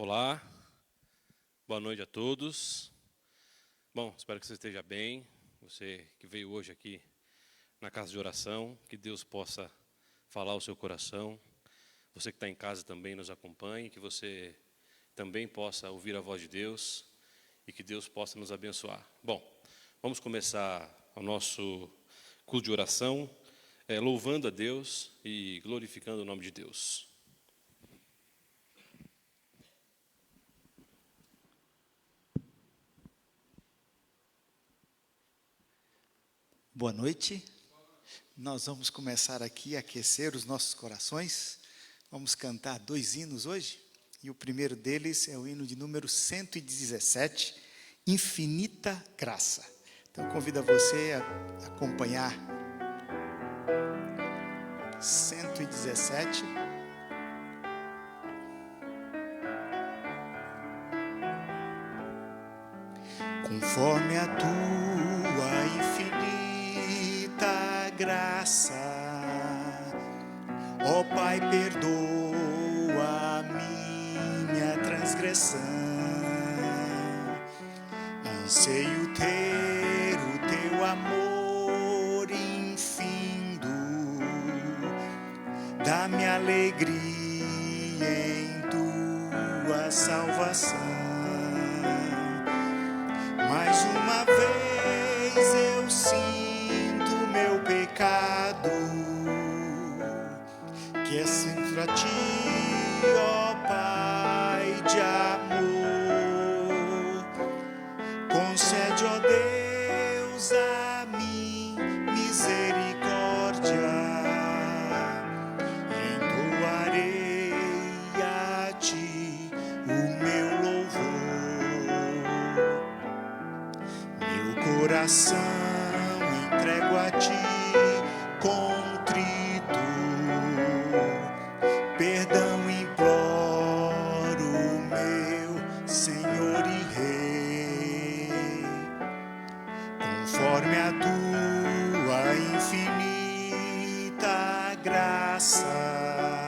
Olá, boa noite a todos. Bom, espero que você esteja bem. Você que veio hoje aqui na casa de oração, que Deus possa falar ao seu coração. Você que está em casa também nos acompanhe, que você também possa ouvir a voz de Deus e que Deus possa nos abençoar. Bom, vamos começar o nosso culto de oração, louvando a Deus e glorificando o nome de Deus. Boa noite. Nós vamos começar aqui a aquecer os nossos corações. Vamos cantar 2 hinos hoje. E o primeiro deles é o hino de número 117, Infinita Graça. Então, convido você a acompanhar 117. Conforme a tua infinita graça, ó Pai, perdoa a minha transgressão. Anseio ter o teu amor infindo, dá-me alegria em tua salvação. Mais uma vez eu sinto meu pecado, que é sempre a ti, ó Pai de amor. Concede, ó Deus, a mim misericórdia, e entoarei a ti o meu louvor. Meu coração entrego a ti contrito, perdão imploro, meu Senhor e Rei. Conforme a tua infinita graça,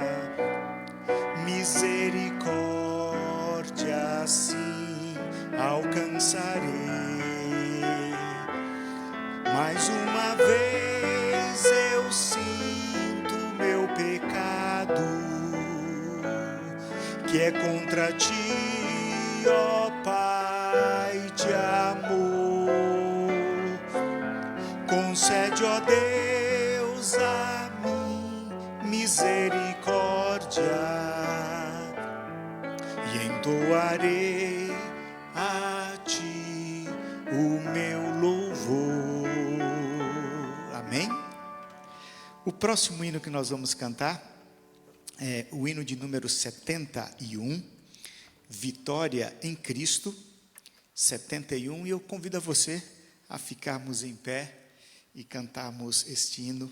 misericórdia assim alcançarei. Mais uma vez eu sinto meu pecado, que é contra ti, ó Pai de amor. Concede, ó Deus, a mim misericórdia, e entoarei a ti o meu louvor. Amém? O próximo hino que nós vamos cantar é o hino de número 71, Vitória em Cristo, 71, e eu convido a você a ficarmos em pé e cantarmos este hino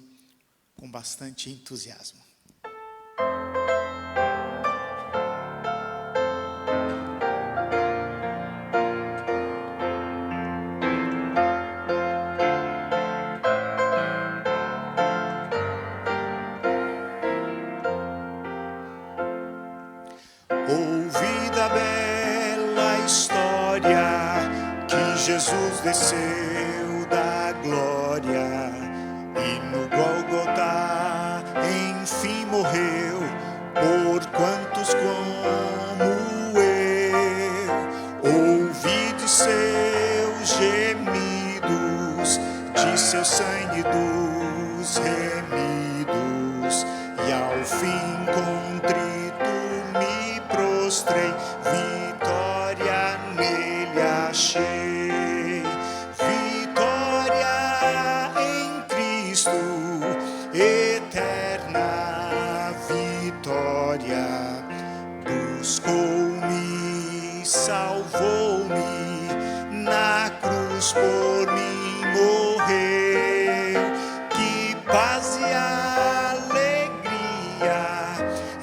com bastante entusiasmo. Ouvida a bela história que Jesus desceu da glória e no Gólgota enfim morreu por quantos como eu. Ouvi de seus gemidos, de seu sangue dos remidos, e ao fim contrito me prostrei, vitória nele achei. Vitória em Cristo, eterna vitória. Buscou-me, salvou-me, na cruz por mim morreu. Que paz e alegria,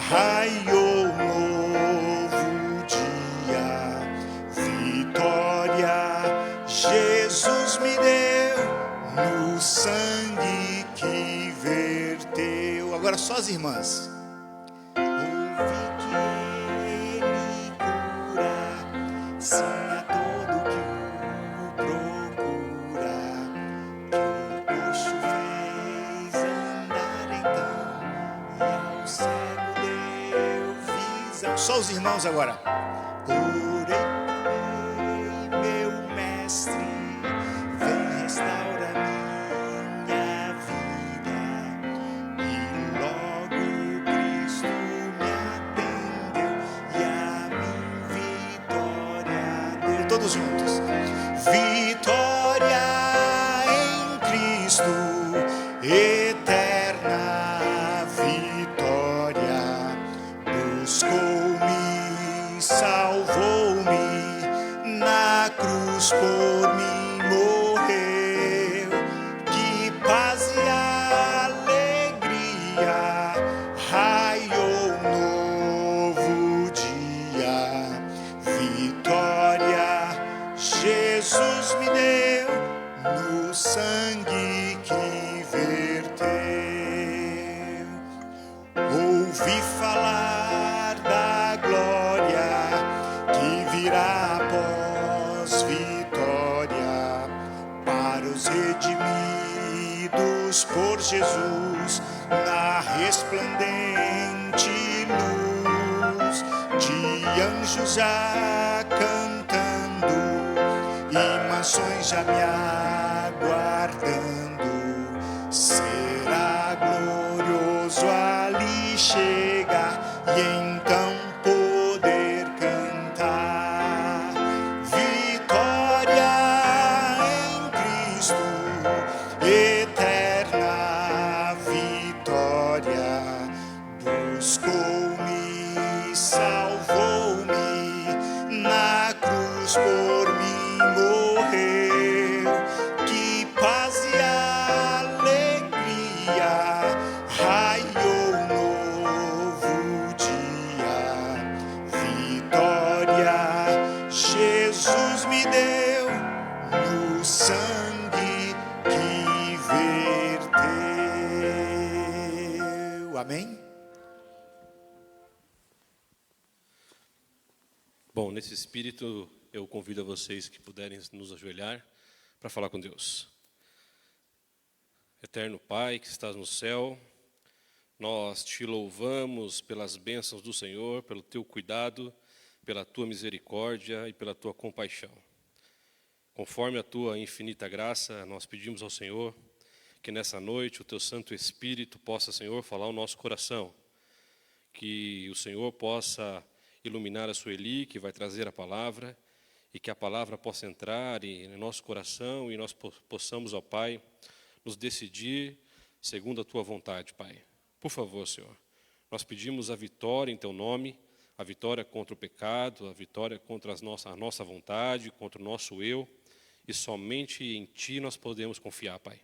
raiou novo dia. Vitória Jesus me deu no sangue que verteu. Agora só as irmãs. Ouvi que ele Só os irmãos agora. Orei, meu mestre, vem restaura minha vida. E logo Cristo me atendeu e a minha vitória deu. Todos juntos. Vitória em Cristo, eterna vitória. Buscou-me, salvou-me, na cruz por mim morreu. Que paz e alegria, raiou novo dia. Vitória Jesus me deu no sangue que verteu. Ouvi falar da glória que virá após vitória para os redimidos por Jesus na resplandente luz de anjos já cantando e mansões já me aguardando. Será glorioso ali chegar e então poder cantar. Vitória em Cristo, eterna vitória. Buscou-me, salvou-me, na cruz por mim morreu. Que paz e alegria, raiou novo dia. Vitória Jesus me deu no sangue que verteu. Amém? Bom, nesse espírito, eu convido a vocês que puderem nos ajoelhar para falar com Deus. Eterno Pai, que estás no céu, nós te louvamos pelas bênçãos do Senhor, pelo teu cuidado, pela tua misericórdia e pela tua compaixão. Conforme a tua infinita graça, nós pedimos ao Senhor que nessa noite o teu Santo Espírito possa, Senhor, falar ao nosso coração, que o Senhor possa iluminar a Sueli, que vai trazer a palavra, e que a palavra possa entrar em nosso coração e nós possamos, ó Pai, nos decidir segundo a tua vontade, Pai. Por favor, Senhor, nós pedimos a vitória em teu nome, a vitória contra o pecado, a vitória contra a nossa vontade, contra o nosso eu, e somente em ti nós podemos confiar, Pai.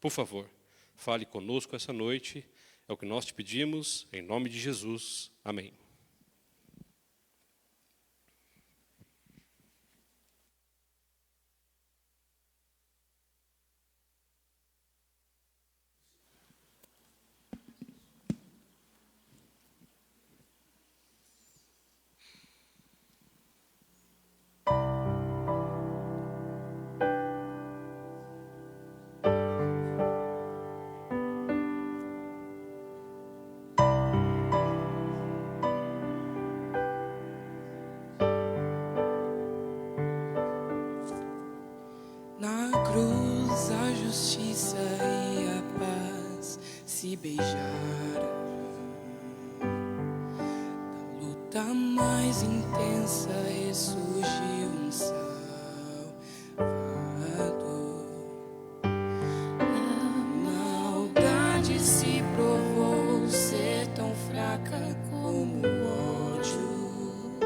Por favor, fale conosco essa noite, é o que nós te pedimos, em nome de Jesus. Amém. Na cruz a justiça e a paz se beijaram. Da luta mais intensa ressurgiu um Salvador. A maldade se provou ser tão fraca como o ódio,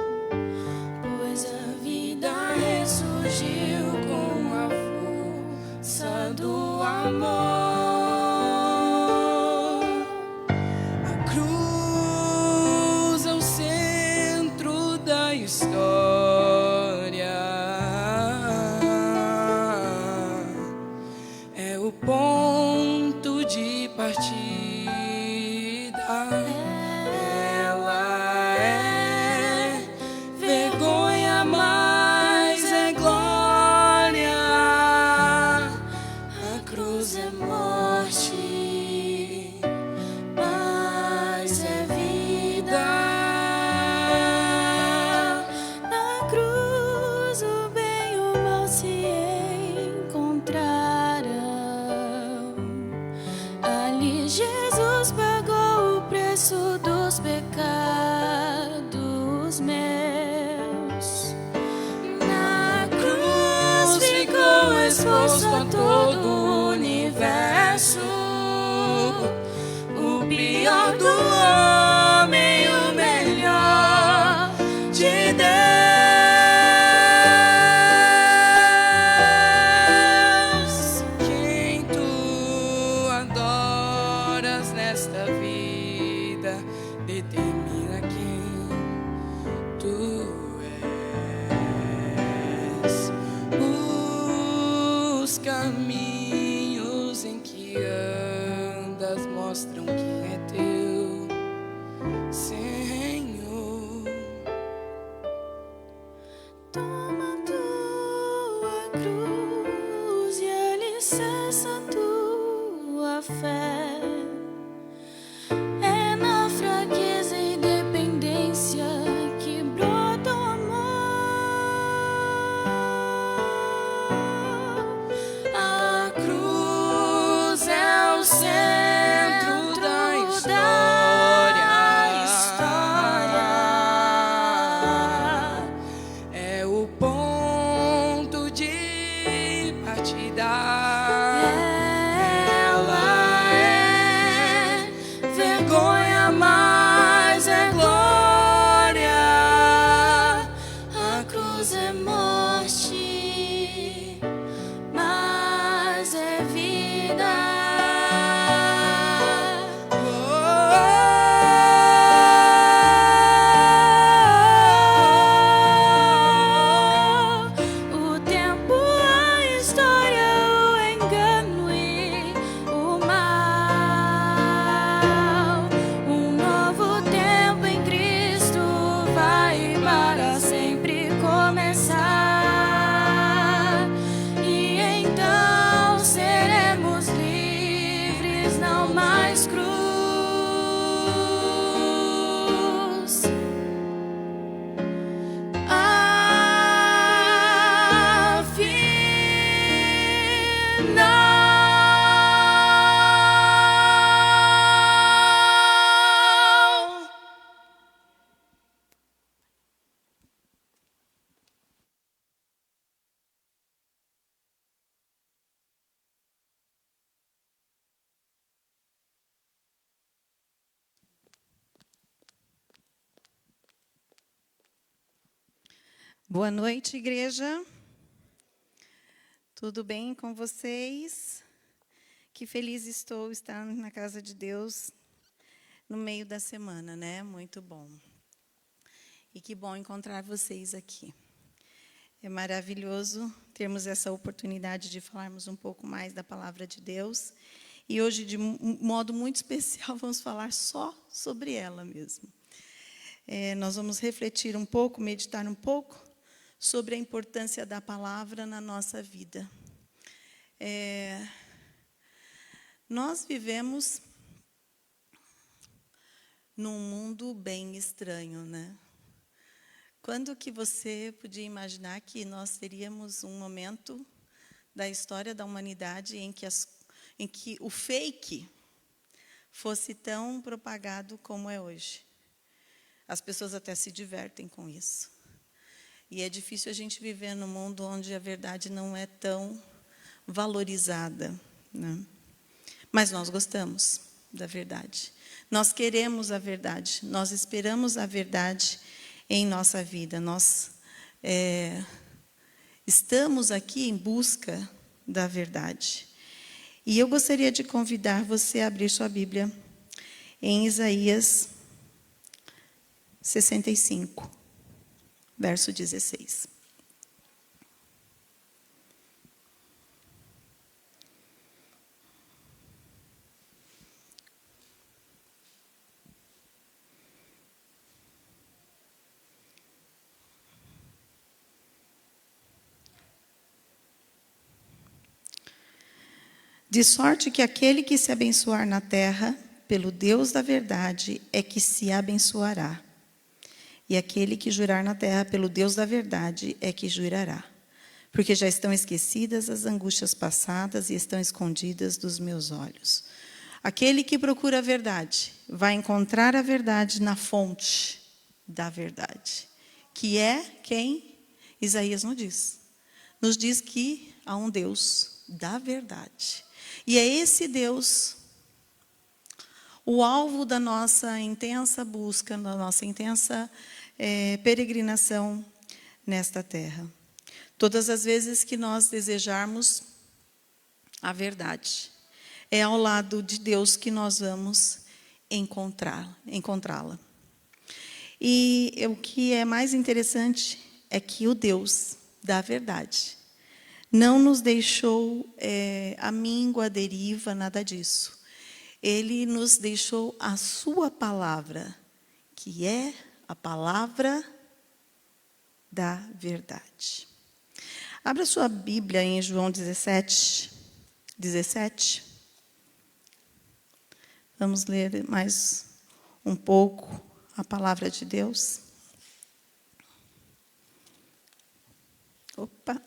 pois a vida ressurgiu com a força do amor. A cruz é o centro da história, é o ponto de partida. Ela é vergonha, mas é glória. A cruz é morte, mas é vida. preço dos pecados meus. Na cruz ficou exposto a todo o universo, o pior do homem, o melhor de Deus. Quem tu adoras nesta vida determina quem tu és. Os caminhos em que andas mostram quem é teu Senhor. Toma tua cruz e alicerça a tua fé. É na fraqueza e dependência que brota o amor. A cruz é o centro da história. É o ponto de partida. Ela é vergonha, mas é glória. A cruz é morte, mas é vida. O tempo, a história, o engano e o mal. Um novo tempo em Cristo vai para sempre começar. E então seremos livres, não mais cruz. Afinal, Boa noite, igreja. Tudo bem com vocês? Que feliz estou estar na casa de Deus no meio da semana, né? Muito bom. E que bom encontrar vocês aqui. É maravilhoso termos essa oportunidade de falarmos um pouco mais da palavra de Deus. E hoje, de um modo muito especial, vamos falar só sobre ela mesmo. Nós vamos refletir um pouco, meditar um pouco sobre a importância da palavra na nossa vida. Nós vivemos num mundo bem estranho, né? Quando que você podia imaginar que nós teríamos um momento da história da humanidade em que o fake fosse tão propagado como é hoje? As pessoas até se divertem com isso. E é difícil a gente viver num mundo onde a verdade não é tão valorizada, né? Mas nós gostamos da verdade. Nós queremos a verdade. Nós esperamos a verdade em nossa vida. Nós estamos aqui em busca da verdade. E eu gostaria de convidar você a abrir sua Bíblia em Isaías 65, verso 16. De sorte que aquele que se abençoar na terra, pelo Deus da verdade, é que se abençoará. E aquele que jurar na terra, pelo Deus da verdade, é que jurará. Porque já estão esquecidas as angústias passadas e estão escondidas dos meus olhos. Aquele que procura a verdade vai encontrar a verdade na fonte da verdade, que é quem? Isaías nos diz que há um Deus da verdade. E é esse Deus o alvo da nossa intensa busca, da nossa intensa peregrinação nesta terra. Todas as vezes que nós desejarmos a verdade, é ao lado de Deus que nós vamos encontrá-la. E o que é mais interessante é que o Deus da verdade não nos deixou a míngua, a deriva, nada disso. Ele nos deixou a sua palavra, que é a palavra da verdade. Abra sua Bíblia em João 17. Vamos ler mais um pouco a palavra de Deus. Opa.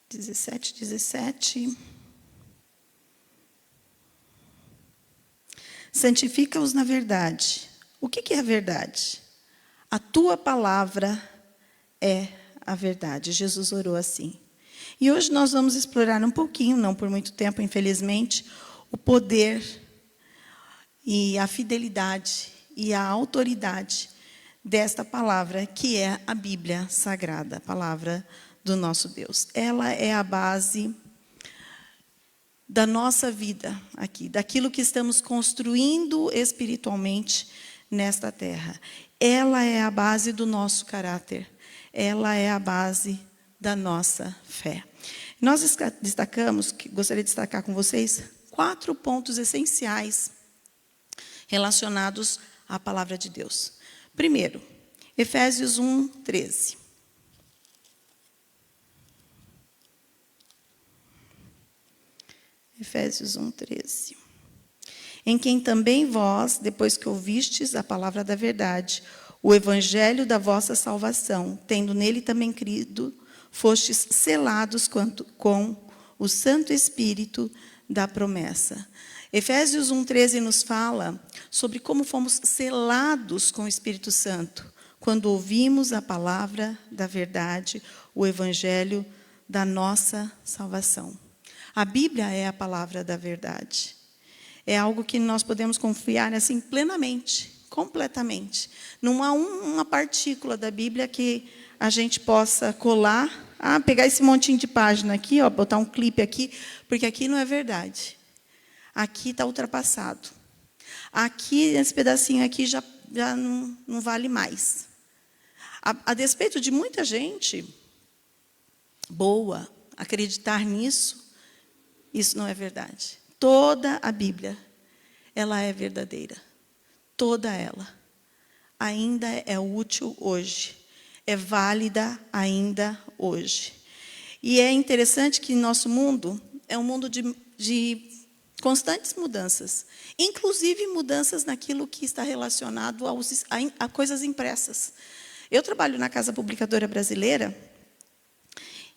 17. Santifica-os na verdade. O que é a verdade? A tua palavra é a verdade. Jesus orou assim. E hoje nós vamos explorar um pouquinho, não por muito tempo, infelizmente, o poder e a fidelidade e a autoridade desta palavra, que é a Bíblia Sagrada, a palavra do nosso Deus. Ela é a base da nossa vida aqui, daquilo que estamos construindo espiritualmente nesta terra. Ela é a base do nosso caráter. Ela é a base da nossa fé. Nós destacamos, gostaria de destacar com vocês, 4 pontos essenciais relacionados à palavra de Deus. Primeiro, Efésios 1:13. Efésios 1:13. Em quem também vós, depois que ouvistes a palavra da verdade, o evangelho da vossa salvação, tendo nele também crido, fostes selados com o Santo Espírito da promessa. Efésios 1:13 nos fala sobre como fomos selados com o Espírito Santo, quando ouvimos a palavra da verdade, o evangelho da nossa salvação. A Bíblia é a palavra da verdade. É algo que nós podemos confiar assim plenamente, completamente. Não há uma partícula da Bíblia que a gente possa colar, pegar esse montinho de página aqui, botar um clipe aqui, porque aqui não é verdade. Aqui está ultrapassado. Aqui, esse pedacinho aqui já não vale mais. A despeito de muita gente boa acreditar nisso, isso não é verdade. Toda a Bíblia, ela é verdadeira. Toda ela. Ainda é útil hoje. É válida ainda hoje. E é interessante que nosso mundo é um mundo de constantes mudanças. Inclusive mudanças naquilo que está relacionado a coisas impressas. Eu trabalho na Casa Publicadora Brasileira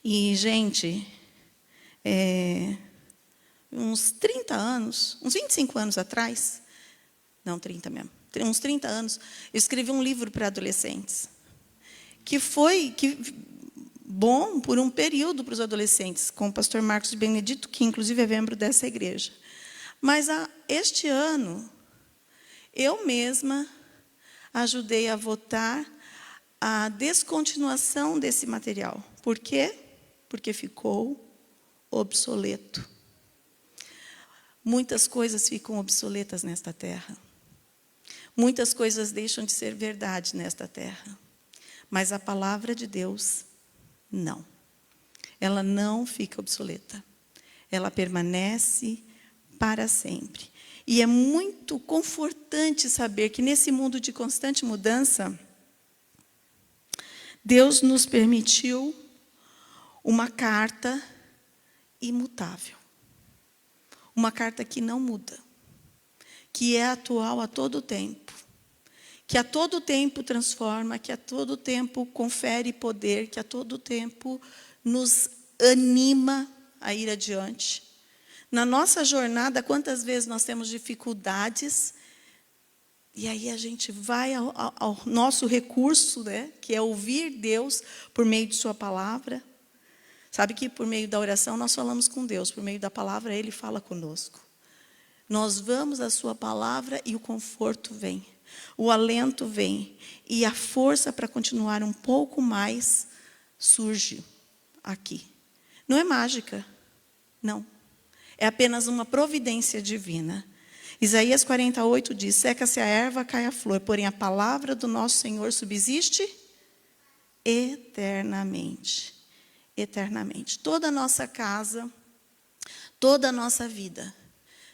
e, gente, uns 30 anos, uns 25 anos atrás, não 30 mesmo, uns 30 anos, eu escrevi um livro para adolescentes, que foi bom por um período para os adolescentes, com o pastor Marcos de Benedito, que inclusive é membro dessa igreja. Mas este ano, eu mesma ajudei a votar a descontinuação desse material. Por quê? Porque ficou obsoleto. Muitas coisas ficam obsoletas nesta terra. Muitas coisas deixam de ser verdade nesta terra. Mas a palavra de Deus, não. Ela não fica obsoleta. Ela permanece para sempre. E é muito confortante saber que nesse mundo de constante mudança, Deus nos permitiu uma carta imutável. Uma carta que não muda. Que é atual a todo tempo. Que a todo tempo transforma, que a todo tempo confere poder, que a todo tempo nos anima a ir adiante. Na nossa jornada, quantas vezes nós temos dificuldades, E aí a gente vai ao nosso recurso, né, que é ouvir Deus por meio de sua palavra. Sabe que por meio da oração nós falamos com Deus, por meio da palavra Ele fala conosco. Nós vamos à sua palavra e o conforto vem, o alento vem, e a força para continuar um pouco mais surge aqui. Não é mágica, não. É apenas uma providência divina. Isaías 48 diz: seca-se a erva, cai a flor, porém a palavra do nosso Senhor subsiste eternamente. Eternamente. Toda a nossa casa, toda a nossa vida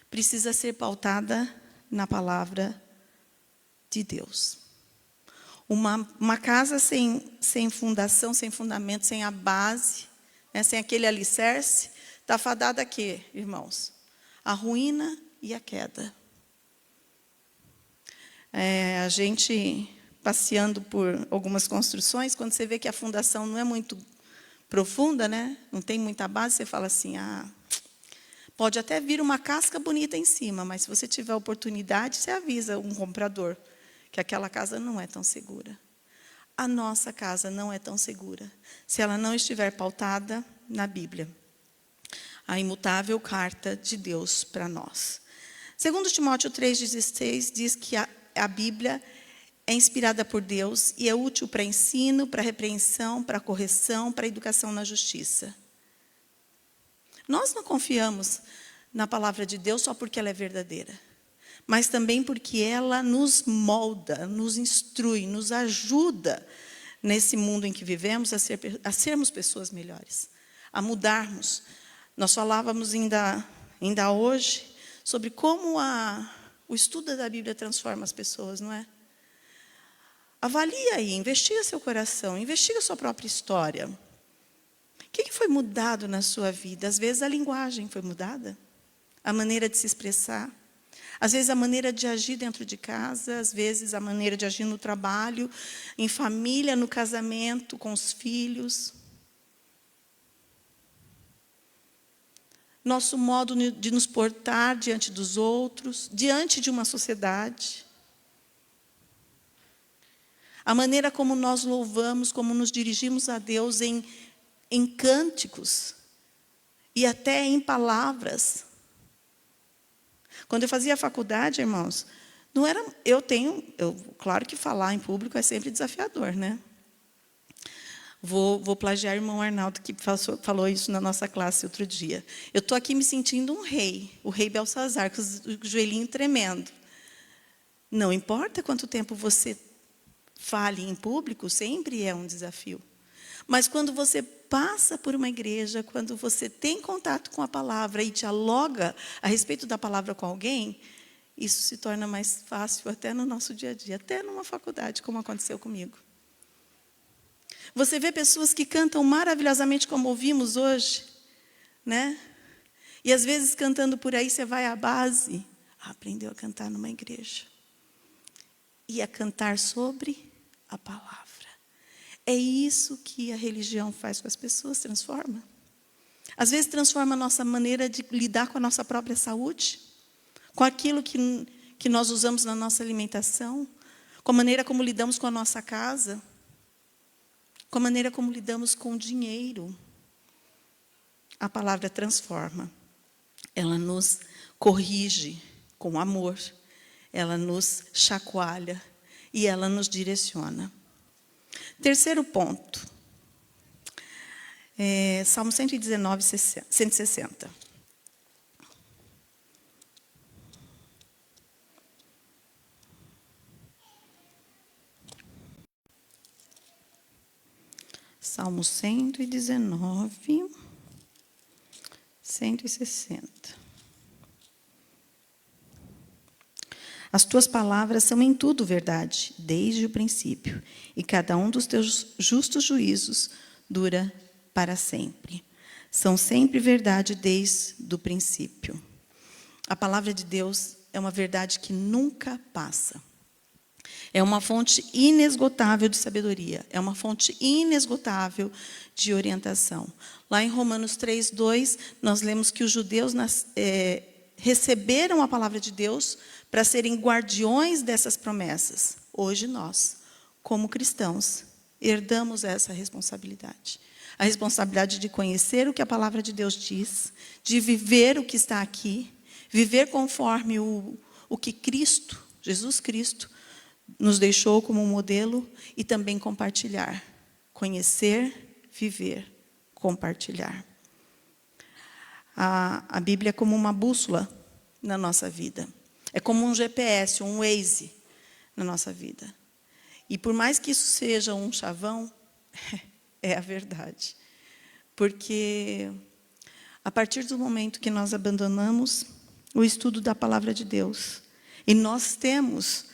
precisa ser pautada na palavra de Deus. Uma casa sem fundação, sem fundamento, sem a base, né, sem aquele alicerce, está fadada a quê, irmãos? A ruína e a queda. A gente passeando por algumas construções, quando você vê que a fundação não é muito profunda, né? Não tem muita base, você fala assim, pode até vir uma casca bonita em cima, mas se você tiver a oportunidade, você avisa um comprador que aquela casa não é tão segura. A nossa casa não é tão segura se ela não estiver pautada na Bíblia, a imutável carta de Deus para nós. Segundo Timóteo 3,16 diz que a Bíblia é inspirada por Deus e é útil para ensino, para repreensão, para correção, para educação na justiça. Nós não confiamos na palavra de Deus só porque ela é verdadeira, mas também porque ela nos molda, nos instrui, nos ajuda nesse mundo em que vivemos a sermos pessoas melhores, a mudarmos. Nós falávamos ainda hoje sobre como o estudo da Bíblia transforma as pessoas, não é? Avalia aí, investiga seu coração, investiga sua própria história. O que foi mudado na sua vida? Às vezes a linguagem foi mudada, a maneira de se expressar. Às vezes a maneira de agir dentro de casa, às vezes a maneira de agir no trabalho, em família, no casamento, com os filhos. Nosso modo de nos portar diante dos outros, diante de uma sociedade. A maneira como nós louvamos, como nos dirigimos a Deus em cânticos e até em palavras. Quando eu fazia faculdade, irmãos, não era, claro que falar em público é sempre desafiador, né? Vou plagiar o irmão Arnaldo, que falou isso na nossa classe outro dia. Eu estou aqui me sentindo um rei, o rei Belsazar, com o joelhinho tremendo. Não importa quanto tempo você fale em público, sempre é um desafio. Mas quando você passa por uma igreja, quando você tem contato com a palavra e dialoga a respeito da palavra com alguém, isso se torna mais fácil até no nosso dia a dia, até numa faculdade, como aconteceu comigo. Você vê pessoas que cantam maravilhosamente, como ouvimos hoje, né? E às vezes cantando por aí, você vai à base, aprendeu a cantar numa igreja. E a cantar sobre a palavra. É isso que a religião faz com as pessoas, transforma. Às vezes transforma a nossa maneira de lidar com a nossa própria saúde, com aquilo que nós usamos na nossa alimentação, com a maneira como lidamos com a nossa casa, com a maneira como lidamos com o dinheiro. A palavra transforma. Ela nos corrige com amor. Ela nos chacoalha e ela nos direciona. Terceiro ponto. Salmo 119, 160. Salmo 119, 160. As tuas palavras são em tudo verdade, desde o princípio, e cada um dos teus justos juízos dura para sempre. São sempre verdade desde o princípio. A palavra de Deus é uma verdade que nunca passa. É uma fonte inesgotável de sabedoria, é uma fonte inesgotável de orientação. Lá em Romanos 3:2, nós lemos que os judeus receberam a palavra de Deus para serem guardiões dessas promessas. Hoje nós, como cristãos, herdamos essa responsabilidade. A responsabilidade de conhecer o que a palavra de Deus diz, de viver o que está aqui, viver conforme o que Cristo, Jesus Cristo, nos deixou como modelo e também compartilhar. Conhecer, viver, compartilhar. A Bíblia é como uma bússola na nossa vida. É como um GPS, um Waze na nossa vida. E por mais que isso seja um chavão, é a verdade. Porque a partir do momento que nós abandonamos o estudo da palavra de Deus, e nós temos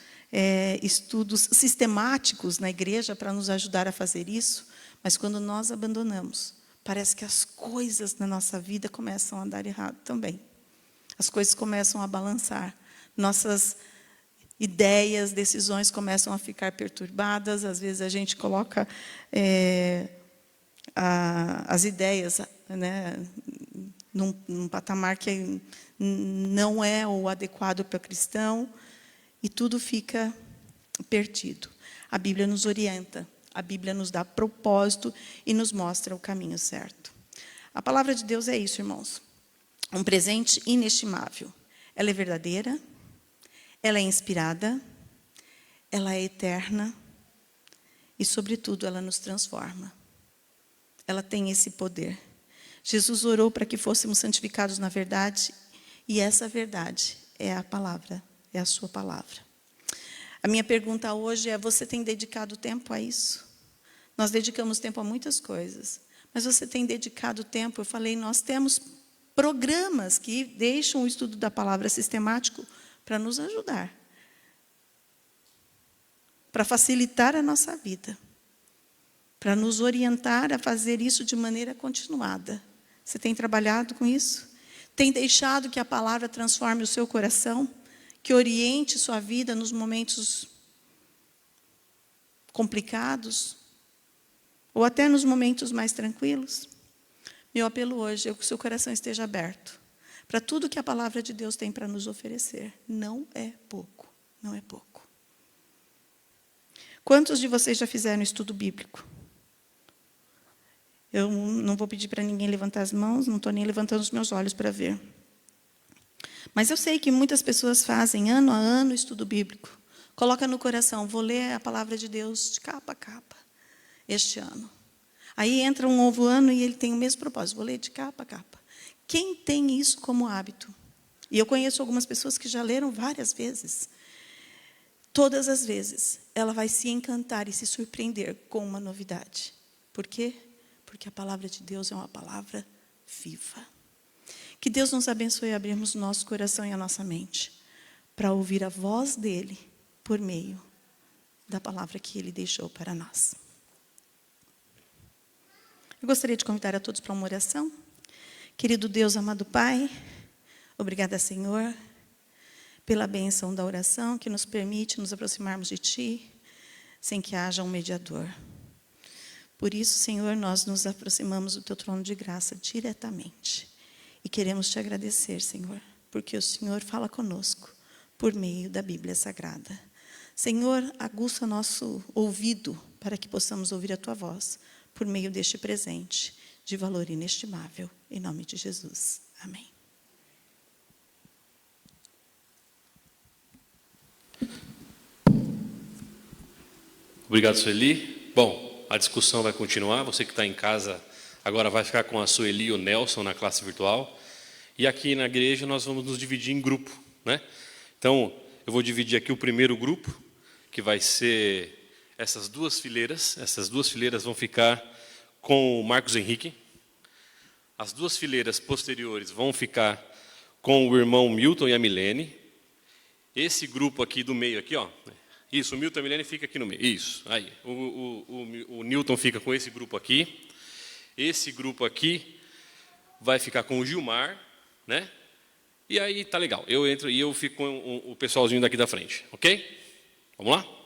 estudos sistemáticos na igreja para nos ajudar a fazer isso, mas quando nós abandonamos, parece que as coisas na nossa vida começam a dar errado também. As coisas começam a balançar. Nossas ideias, decisões começam a ficar perturbadas. Às vezes a gente coloca as ideias, né, num patamar que não é o adequado para o cristão. E tudo fica perdido. A Bíblia nos orienta, a Bíblia nos dá propósito e nos mostra o caminho certo. A palavra de Deus é isso, irmãos. Um presente inestimável. Ela é verdadeira, ela é inspirada, ela é eterna e, sobretudo, ela nos transforma. Ela tem esse poder. Jesus orou para que fôssemos santificados na verdade e essa verdade é a palavra. É a sua palavra. A minha pergunta hoje é: você tem dedicado tempo a isso? Nós dedicamos tempo a muitas coisas, mas você tem dedicado tempo? Eu falei, nós temos programas que deixam o estudo da palavra sistemático para nos ajudar, para facilitar a nossa vida, para nos orientar a fazer isso de maneira continuada. Você tem trabalhado com isso? Tem deixado que a palavra transforme o seu coração? Que oriente sua vida nos momentos complicados, ou até nos momentos mais tranquilos? Meu apelo hoje é que o seu coração esteja aberto para tudo que a palavra de Deus tem para nos oferecer. Não é pouco, não é pouco. Quantos de vocês já fizeram estudo bíblico? Eu não vou pedir para ninguém levantar as mãos, não estou nem levantando os meus olhos para ver. Mas eu sei que muitas pessoas fazem ano a ano estudo bíblico. Coloca no coração, vou ler a palavra de Deus de capa a capa este ano. Aí entra um novo ano e ele tem o mesmo propósito, vou ler de capa a capa. Quem tem isso como hábito? E eu conheço algumas pessoas que já leram várias vezes. Todas as vezes, ela vai se encantar e se surpreender com uma novidade. Por quê? Porque a palavra de Deus é uma palavra viva. Que Deus nos abençoe a abrirmos o nosso coração e a nossa mente para ouvir a voz dEle por meio da palavra que Ele deixou para nós. Eu gostaria de convidar a todos para uma oração. Querido Deus, amado Pai, obrigada, Senhor, pela bênção da oração que nos permite nos aproximarmos de Ti sem que haja um mediador. Por isso, Senhor, nós nos aproximamos do Teu trono de graça diretamente. E queremos Te agradecer, Senhor, porque o Senhor fala conosco por meio da Bíblia Sagrada. Senhor, aguça nosso ouvido para que possamos ouvir a Tua voz por meio deste presente de valor inestimável. Em nome de Jesus. Amém. Obrigado, Sueli. Bom, a discussão vai continuar. Você que está em casa agora vai ficar com a Sueli e o Nelson na classe virtual. E aqui na igreja nós vamos nos dividir em grupo, né? Então, eu vou dividir aqui o primeiro grupo, que vai ser essas duas fileiras. Essas duas fileiras vão ficar com o Marcos Henrique. As duas fileiras posteriores vão ficar com o irmão Milton e a Milene. Esse grupo aqui do meio, aqui, ó. Isso, o Milton e a Milene fica aqui no meio. Isso, aí. O Newton fica com esse grupo aqui. Esse grupo aqui vai ficar com o Gilmar, né? E aí tá legal. Eu entro e eu fico com o pessoalzinho daqui da frente, ok? Vamos lá?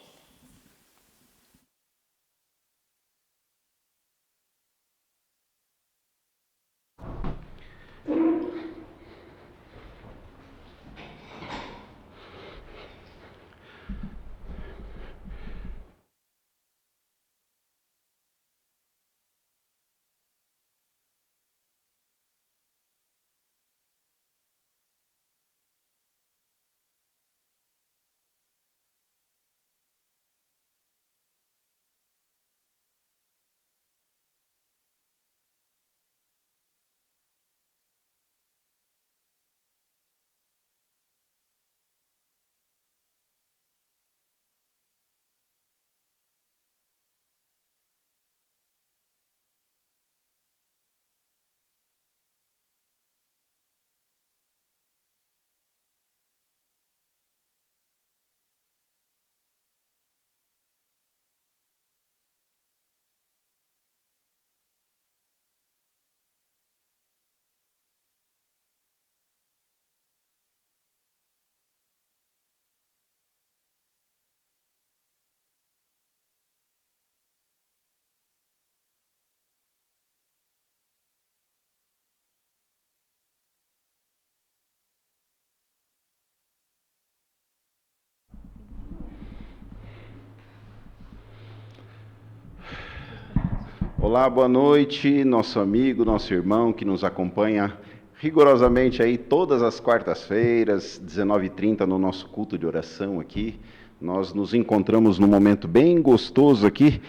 Olá, boa noite, nosso amigo, nosso irmão que nos acompanha rigorosamente aí todas as quartas-feiras, 19h30, no nosso culto de oração aqui. Nós nos encontramos num momento bem gostoso aqui,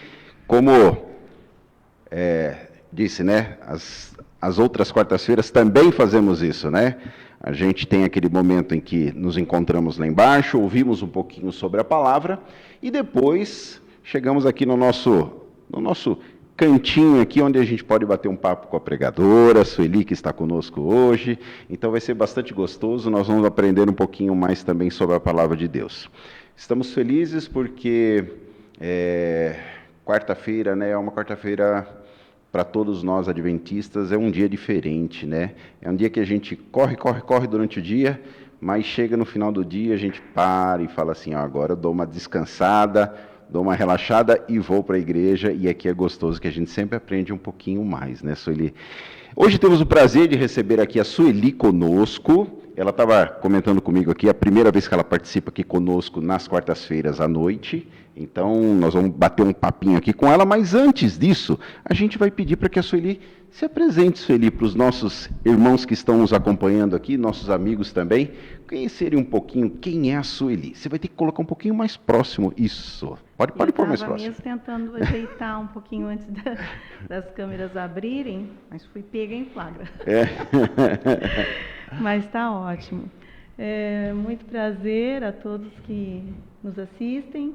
como disse, né? As outras quartas-feiras também fazemos isso, né? A gente tem aquele momento em que nos encontramos lá embaixo, ouvimos um pouquinho sobre a palavra e depois chegamos aqui no nosso cantinho aqui, onde a gente pode bater um papo com a pregadora, a Sueli, que está conosco hoje. Então vai ser bastante gostoso, nós vamos aprender um pouquinho mais também sobre a palavra de Deus. Estamos felizes porque quarta-feira, né, é uma quarta-feira para todos nós adventistas, é um dia diferente, né? É um dia que a gente corre durante o dia, mas chega no final do dia, a gente para e fala assim, agora eu dou uma descansada, dou uma relaxada e vou para a igreja, e aqui é gostoso que a gente sempre aprende um pouquinho mais, né, Sueli? Hoje temos o prazer de receber aqui a Sueli conosco. Ela estava comentando comigo aqui, é a primeira vez que ela participa aqui conosco nas quartas-feiras à noite. Então, nós vamos bater um papinho aqui com ela, mas antes disso, a gente vai pedir para que a Sueli se apresente, Sueli, para os nossos irmãos que estão nos acompanhando aqui, nossos amigos também, conhecerem um pouquinho quem é a Sueli. Você vai ter que colocar um pouquinho mais próximo, isso. Pode pôr mais próximo. Eu estava mesmo tentando ajeitar um pouquinho antes das câmeras abrirem, mas fui pega em flagra. Mas está ótimo. Muito prazer a todos que nos assistem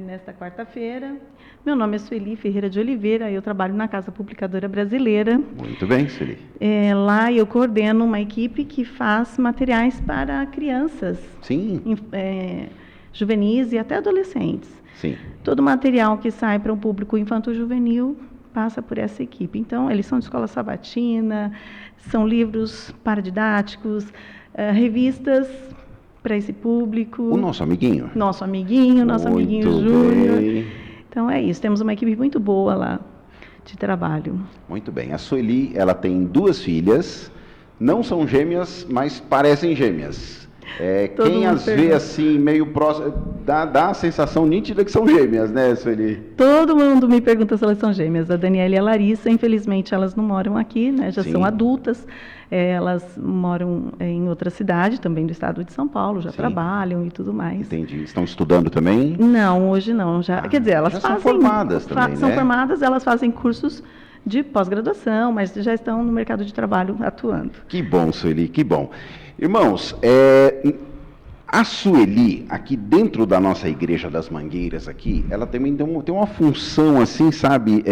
nesta quarta-feira. Meu nome é Sueli Ferreira de Oliveira, eu trabalho na Casa Publicadora Brasileira. Muito bem, Sueli. Lá eu coordeno uma equipe que faz materiais para crianças. Sim. Juvenis e até adolescentes. Sim. Todo material que sai para um público infanto-juvenil passa por essa equipe. Então, eles são de escola sabatina, são livros paradidáticos, revistas para esse público. O nosso amiguinho. Nosso amiguinho Júnior. Então, é isso. Temos uma equipe muito boa lá de trabalho. Muito bem. A Sueli, ela tem 2 filhas, não são gêmeas, mas parecem gêmeas. Quem as vê assim, meio próximo, dá a sensação nítida que são gêmeas, né, Sueli? Todo mundo me pergunta se elas são gêmeas. A Daniela e a Larissa, infelizmente, elas não moram aqui, né? Já são adultas. Elas moram em outra cidade, também do estado de São Paulo, já trabalham e tudo mais. Entendi. Estão estudando também? Não, hoje não. Quer dizer, elas são formadas também, são né? formadas, elas fazem cursos de pós-graduação, mas já estão no mercado de trabalho atuando. Que bom, Sueli, que bom. Irmãos, a Sueli, aqui dentro da nossa Igreja das Mangueiras, aqui, ela também tem uma função, assim, sabe,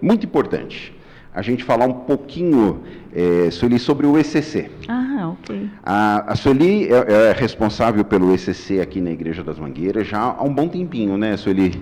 muito importante. A gente falar um pouquinho, Sueli, sobre o ECC. Ok. A Sueli é responsável pelo ECC aqui na Igreja das Mangueiras já há um bom tempinho, né, Sueli?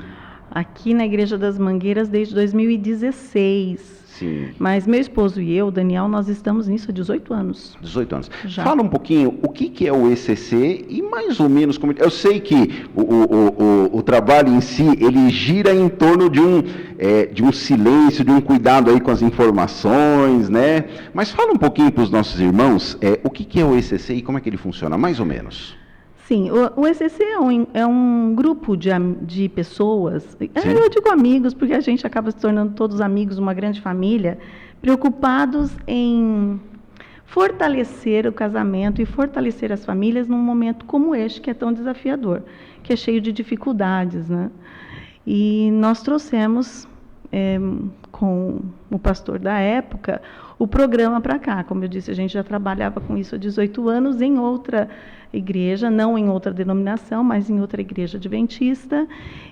Aqui na Igreja das Mangueiras desde 2016. Sim. Mas meu esposo e eu, Daniel, nós estamos nisso há 18 anos. 18 anos. Já. Fala um pouquinho o que é o ECC e mais ou menos como... Eu sei que o trabalho em si, ele gira em torno de um silêncio, de um cuidado aí com as informações, né? Mas fala um pouquinho para os nossos irmãos o que é o ECC e como é que ele funciona, mais ou menos. Sim, o ECC é um grupo de pessoas, eu digo amigos, porque a gente acaba se tornando todos amigos, uma grande família, preocupados em fortalecer o casamento e fortalecer as famílias num momento como este, que é tão desafiador, que é cheio de dificuldades, né? E nós trouxemos, com o pastor da época, o programa para cá. Como eu disse, a gente já trabalhava com isso há 18 anos em outra igreja, não em outra denominação, mas em outra igreja adventista,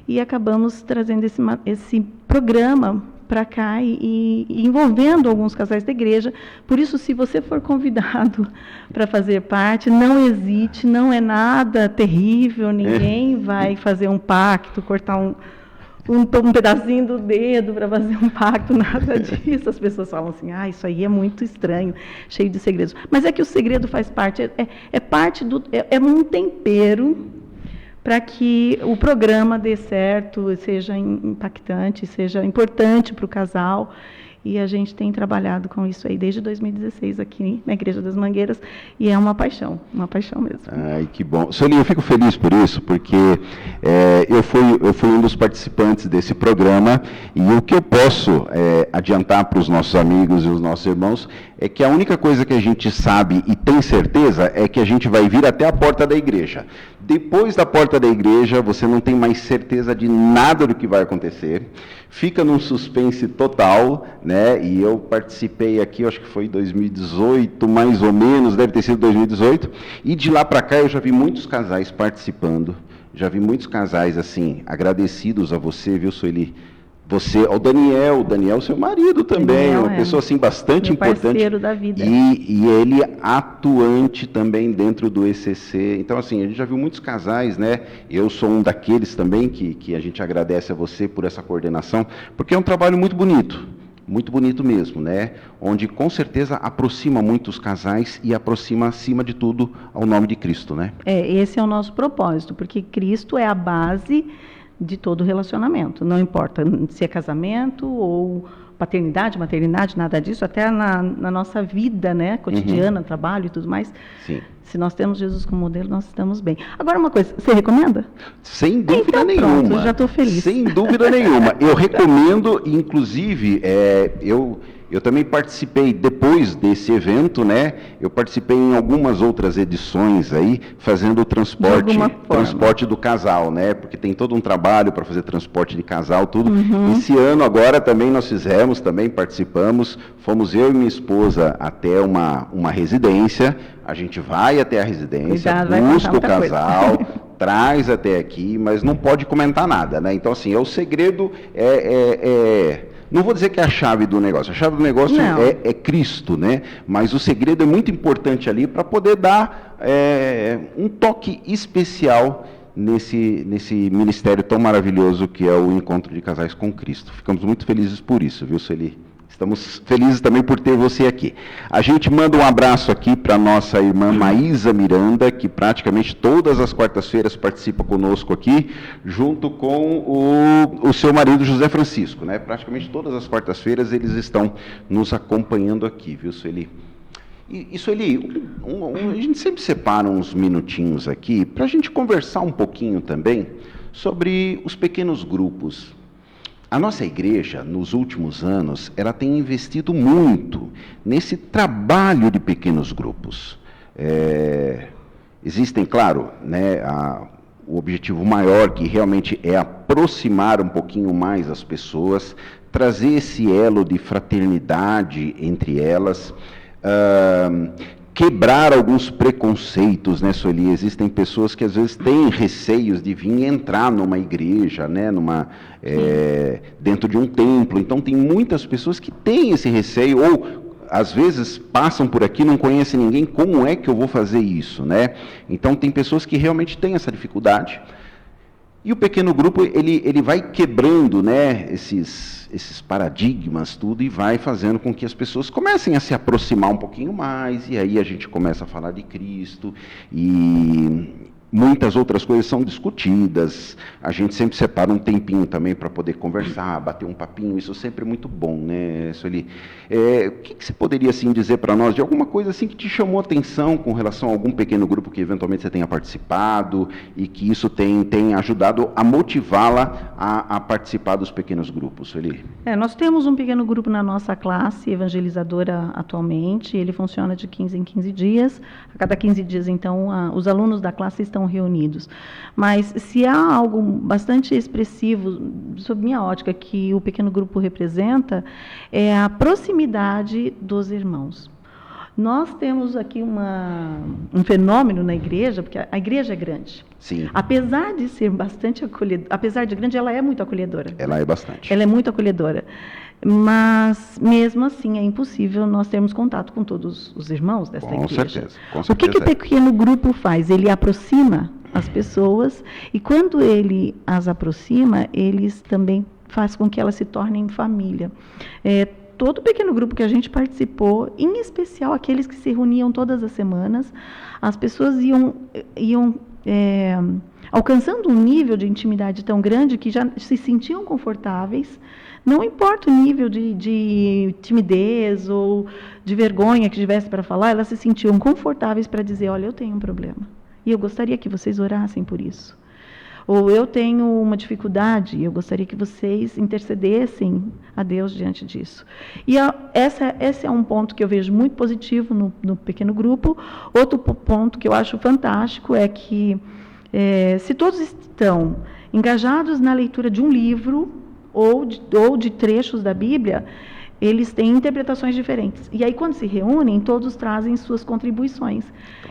e acabamos trazendo esse programa para cá e envolvendo alguns casais da igreja. Por isso, se você for convidado para fazer parte, não hesite, não é nada terrível, ninguém vai fazer um pacto, cortar um pedacinho do dedo para fazer um pacto, nada disso. As pessoas falam assim, isso aí é muito estranho, cheio de segredos. Mas é que o segredo faz parte, é um tempero para que o programa dê certo, seja impactante, seja importante para o casal. e a gente tem trabalhado com isso aí desde 2016 aqui na Igreja das Mangueiras, e é uma paixão mesmo. Ai, que bom. Solinho, eu fico feliz por isso, porque eu fui um dos participantes desse programa, e o que eu posso adiantar para os nossos amigos e os nossos irmãos é que a única coisa que a gente sabe e tem certeza é que a gente vai vir até a porta da igreja. Depois da porta da igreja, você não tem mais certeza de nada do que vai acontecer, fica num suspense total, né? E eu participei aqui, acho que foi 2018, mais ou menos, deve ter sido 2018, e de lá para cá eu já vi muitos casais participando, já vi muitos casais, assim, agradecidos a você, viu, Sueli? Você, ao Daniel, seu marido também, Daniel, uma pessoa assim bastante meu importante. parceiro da vida. E ele atuante também dentro do ECC. Então, assim, a gente já viu muitos casais, né? Eu sou um daqueles também que a gente agradece a você por essa coordenação, porque é um trabalho muito bonito mesmo, né? Onde com certeza aproxima muitos casais e aproxima, acima de tudo, ao nome de Cristo, né? Esse é o nosso propósito, porque Cristo é a base de todo relacionamento, não importa se é casamento ou paternidade, maternidade, nada disso, até na nossa vida, né, cotidiana, trabalho e tudo mais. Sim. Se nós temos Jesus como modelo, nós estamos bem. Agora, uma coisa, você recomenda? Sem dúvida então, nenhuma. Pronto, eu já estou feliz. Sem dúvida nenhuma. Eu recomendo, inclusive, eu também participei, depois desse evento, né, eu participei em algumas outras edições aí, fazendo o transporte do casal, né, porque tem todo um trabalho para fazer transporte de casal, tudo. Esse ano agora também nós fizemos, também participamos, fomos eu e minha esposa até uma residência, a gente vai até a residência, busca o casal, traz até aqui, mas não pode comentar nada, né, então assim, o segredo não vou dizer que é a chave do negócio. A chave do negócio é Cristo, né? Mas o segredo é muito importante ali para poder dar um toque especial nesse ministério tão maravilhoso que é o Encontro de Casais com Cristo. Ficamos muito felizes por isso, viu, Sueli? Estamos felizes também por ter você aqui. A gente manda um abraço aqui para a nossa irmã Maísa Miranda, que praticamente todas as quartas-feiras participa conosco aqui, junto com o seu marido José Francisco, né? Praticamente todas as quartas-feiras eles estão nos acompanhando aqui, viu, Sueli? E Sueli, a gente sempre separa uns minutinhos aqui para a gente conversar um pouquinho também sobre os pequenos grupos. A nossa igreja, nos últimos anos, ela tem investido muito nesse trabalho de pequenos grupos. Existem, claro, né, o objetivo maior, que realmente é aproximar um pouquinho mais as pessoas, trazer esse elo de fraternidade entre elas, quebrar alguns preconceitos, né, Sueli? Existem pessoas que às vezes têm receios de vir entrar numa igreja, né, dentro de um templo. Então tem muitas pessoas que têm esse receio, ou às vezes passam por aqui, não conhecem ninguém, como é que eu vou fazer isso, né? Então tem pessoas que realmente têm essa dificuldade. E o pequeno grupo, ele vai quebrando, né, esses paradigmas, tudo, e vai fazendo com que as pessoas comecem a se aproximar um pouquinho mais, e aí a gente começa a falar de Cristo, e muitas outras coisas são discutidas, a gente sempre separa um tempinho também para poder conversar, bater um papinho, isso sempre é muito bom, né, Sueli? O que você poderia, assim, dizer para nós de alguma coisa assim que te chamou a atenção com relação a algum pequeno grupo que eventualmente você tenha participado e que isso tem ajudado a motivá-la a participar dos pequenos grupos, Sueli? Nós temos um pequeno grupo na nossa classe evangelizadora atualmente, ele funciona de 15 em 15 dias, a cada 15 dias, então, os alunos da classe estão reunidos. Mas se há algo bastante expressivo, sob minha ótica, que o pequeno grupo representa, é a proximidade dos irmãos. Nós temos aqui um fenômeno na igreja, porque a igreja é grande. Sim. Apesar de ser bastante acolhedora, apesar de grande, ela é muito acolhedora. Ela é bastante. Ela é muito acolhedora. Mas, mesmo assim, é impossível nós termos contato com todos os irmãos dessa igreja. Com certeza. O que o pequeno grupo faz? Ele aproxima as pessoas, e quando ele as aproxima, eles também faz com que elas se tornem família. Todo pequeno grupo que a gente participou, em especial aqueles que se reuniam todas as semanas, as pessoas iam alcançando um nível de intimidade tão grande que já se sentiam confortáveis, não importa o nível de timidez ou de vergonha que tivesse para falar, elas se sentiam confortáveis para dizer, olha, eu tenho um problema, e eu gostaria que vocês orassem por isso. Ou eu tenho uma dificuldade, e eu gostaria que vocês intercedessem a Deus diante disso. E esse é um ponto que eu vejo muito positivo no pequeno grupo. Outro ponto que eu acho fantástico é que, se todos estão engajados na leitura de um livro ou de trechos da Bíblia, eles têm interpretações diferentes. E aí, quando se reúnem, todos trazem suas contribuições.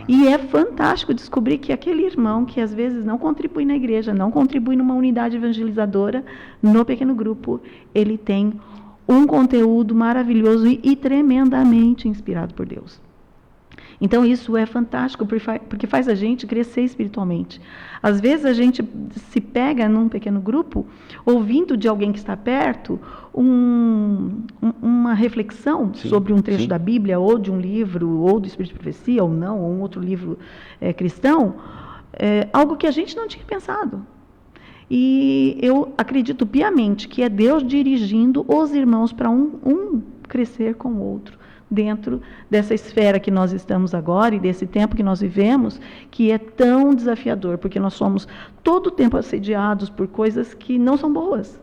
E é fantástico descobrir que aquele irmão que às vezes não contribui na igreja, não contribui numa unidade evangelizadora, no pequeno grupo, ele tem um conteúdo maravilhoso e tremendamente inspirado por Deus. Então, isso é fantástico, porque faz a gente crescer espiritualmente. Às vezes, a gente se pega num pequeno grupo, ouvindo de alguém que está perto, uma reflexão sobre um trecho da Bíblia, ou de um livro, ou do Espírito de Profecia, ou não, ou um outro livro cristão, algo que a gente não tinha pensado. E eu acredito piamente que é Deus dirigindo os irmãos para um crescer com o outro, dentro dessa esfera que nós estamos agora e desse tempo que nós vivemos, que é tão desafiador, porque nós somos todo o tempo assediados por coisas que não são boas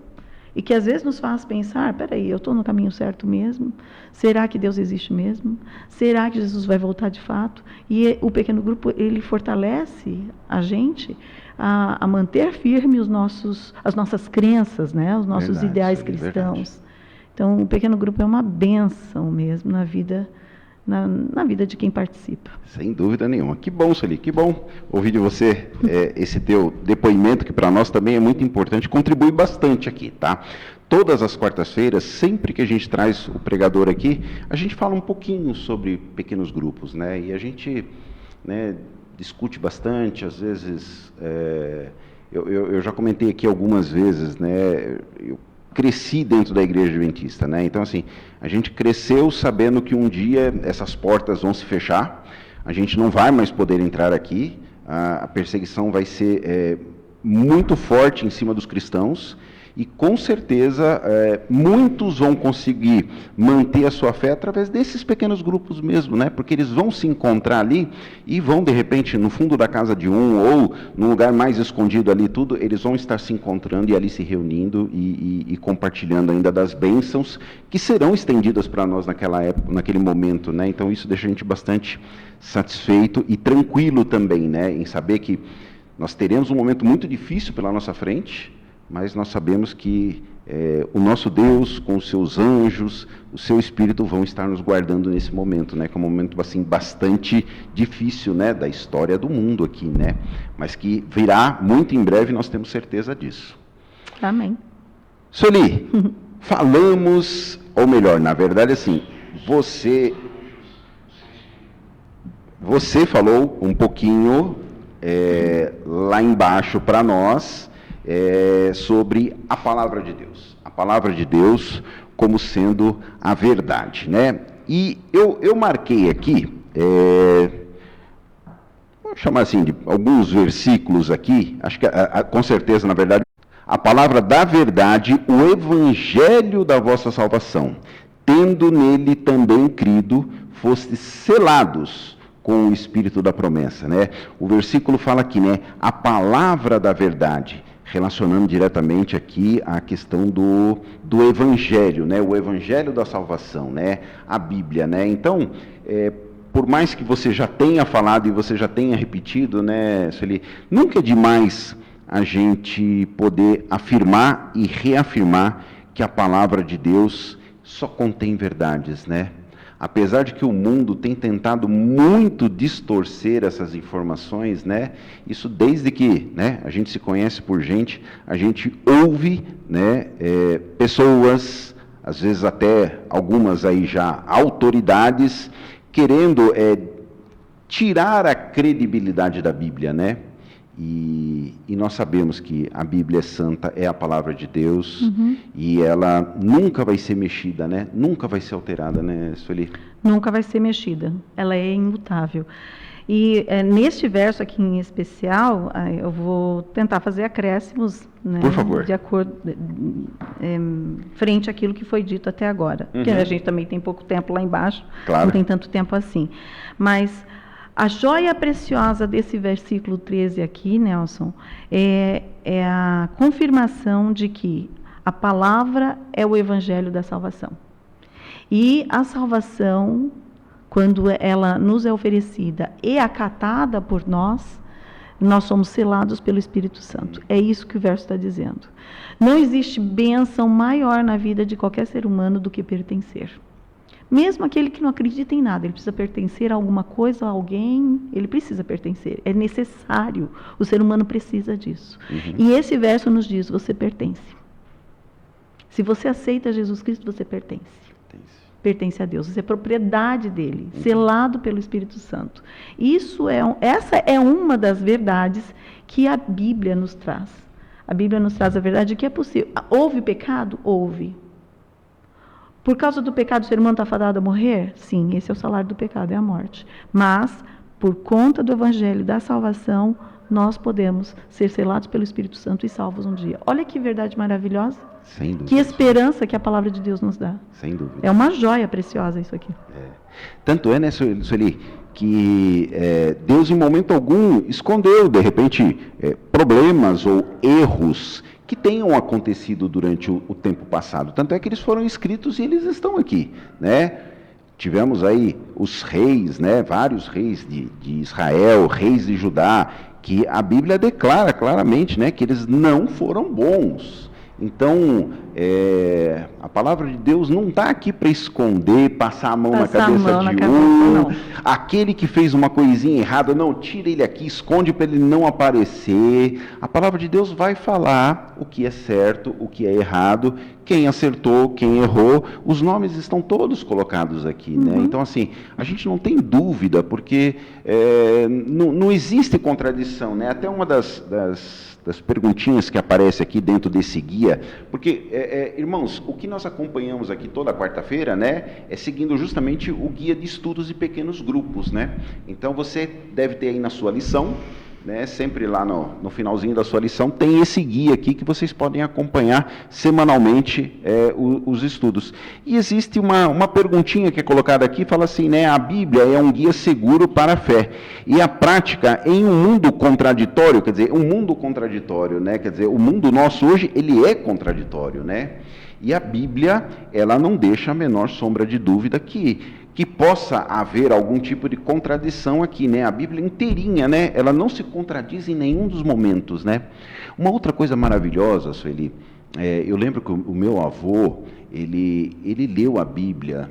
e que às vezes nos faz pensar, peraí, eu estou no caminho certo mesmo? Será que Deus existe mesmo? Será que Jesus vai voltar de fato? E o pequeno grupo, ele fortalece a gente a manter firme as nossas crenças, né? Os nossos ideais cristãos. Então, o pequeno grupo é uma bênção mesmo na vida de quem participa. Sem dúvida nenhuma. Que bom, Sueli, que bom ouvir de você esse teu depoimento, que para nós também é muito importante, contribui bastante aqui, tá? Todas as quartas-feiras, sempre que a gente traz o pregador aqui, a gente fala um pouquinho sobre pequenos grupos, né? E a gente, né, discute bastante, às vezes, eu já comentei aqui algumas vezes, né? Eu cresci dentro da igreja adventista, né? Então, assim, a gente cresceu sabendo que um dia essas portas vão se fechar, a gente não vai mais poder entrar aqui, a perseguição vai ser muito forte em cima dos cristãos, e com certeza muitos vão conseguir manter a sua fé através desses pequenos grupos mesmo, né? Porque eles vão se encontrar ali e vão, de repente, no fundo da casa de um ou num lugar mais escondido ali, tudo, eles vão estar se encontrando e ali se reunindo e compartilhando ainda das bênçãos que serão estendidas para nós naquela época, naquele momento, né? Então isso deixa a gente bastante satisfeito e tranquilo também, né? Em saber que nós teremos um momento muito difícil pela nossa frente, mas nós sabemos que o nosso Deus, com os seus anjos, o seu Espírito vão estar nos guardando nesse momento, né? Que é um momento assim, bastante difícil, né? Da história do mundo aqui, né? Mas que virá muito em breve, nós temos certeza disso. Amém. Sueli, falamos, ou melhor, na verdade, assim, você falou um pouquinho lá embaixo para nós, sobre a palavra de Deus. A palavra de Deus como sendo a verdade, né? E eu marquei aqui, vou chamar assim, de alguns versículos aqui, acho que com certeza, na verdade, a palavra da verdade, o evangelho da vossa salvação, tendo nele também crido, fostes selados com o Espírito da promessa, né? O versículo fala aqui, né? A palavra da verdade, relacionando diretamente aqui a questão do Evangelho, né? O Evangelho da salvação, né? A Bíblia, né? Então, por mais que você já tenha falado e você já tenha repetido, né, Sueli, nunca é demais a gente poder afirmar e reafirmar que a palavra de Deus só contém verdades, né? Apesar de que o mundo tem tentado muito distorcer essas informações, né? Isso desde que, né, a gente se conhece por gente, a gente ouve, né, pessoas, às vezes até algumas aí já autoridades, querendo tirar a credibilidade da Bíblia, né? E nós sabemos que a Bíblia é santa, é a palavra de Deus, e ela nunca vai ser mexida, né? Nunca vai ser alterada, né, Sueli? Nunca vai ser mexida, ela é imutável. E neste verso aqui em especial, eu vou tentar fazer acréscimos, né, por favor, de acordo, frente àquilo que foi dito até agora. Porque a gente também tem pouco tempo lá embaixo, claro, não tem tanto tempo assim. Mas a joia preciosa desse versículo 13 aqui, Nelson, é a confirmação de que a palavra é o evangelho da salvação. E a salvação, quando ela nos é oferecida e acatada por nós somos selados pelo Espírito Santo. É isso que o verso está dizendo. Não existe bênção maior na vida de qualquer ser humano do que pertencer. Mesmo aquele que não acredita em nada, ele precisa pertencer a alguma coisa, a alguém, ele precisa pertencer. É necessário, o ser humano precisa disso. E esse verso nos diz, você pertence. Se você aceita Jesus Cristo, você pertence. Pertence a Deus, você é propriedade dele, selado pelo Espírito Santo. Essa é uma das verdades que a Bíblia nos traz. A Bíblia nos traz a verdade de que é possível. Houve pecado? Houve. Por causa do pecado, o ser humano está fadado a morrer? Sim, esse é o salário do pecado, é a morte. Mas, por conta do Evangelho da salvação, nós podemos ser selados pelo Espírito Santo e salvos um dia. Olha que verdade maravilhosa. Sem dúvida. Que esperança que a palavra de Deus nos dá. Sem dúvida. É uma joia preciosa isso aqui. Tanto é, né, Sueli, que Deus em momento algum escondeu, de repente, problemas ou erros que tenham acontecido durante o tempo passado. Tanto é que eles foram escritos e eles estão aqui, né? Tivemos aí os reis, né, vários reis de Israel, reis de Judá, que a Bíblia declara claramente, né, que eles não foram bons. Então, a palavra de Deus não está aqui para esconder, passar a mão na cabeça de um. Aquele que fez uma coisinha errada, não, tira ele aqui, esconde para ele não aparecer. A palavra de Deus vai falar o que é certo, o que é errado, quem acertou, quem errou. Os nomes estão todos colocados aqui, né? Então, assim, a gente não tem dúvida, porque não existe contradição, né? Até uma das perguntinhas que aparece aqui dentro desse guia, porque, irmãos, o que nós acompanhamos aqui toda quarta-feira, né, é seguindo justamente o guia de estudos de pequenos grupos, né? Então, você deve ter aí na sua lição, né, sempre lá no finalzinho da sua lição, tem esse guia aqui que vocês podem acompanhar semanalmente os estudos. E existe uma perguntinha que é colocada aqui, fala assim, né, a Bíblia é um guia seguro para a fé. E a prática em um mundo contraditório, quer dizer, um mundo contraditório, né, quer dizer, o mundo nosso hoje, ele é contraditório, né? E a Bíblia, ela não deixa a menor sombra de dúvida que possa haver algum tipo de contradição aqui, né? A Bíblia inteirinha, né? Ela não se contradiz em nenhum dos momentos, né? Uma outra coisa maravilhosa, Sueli, eu lembro que o meu avô, ele leu a Bíblia,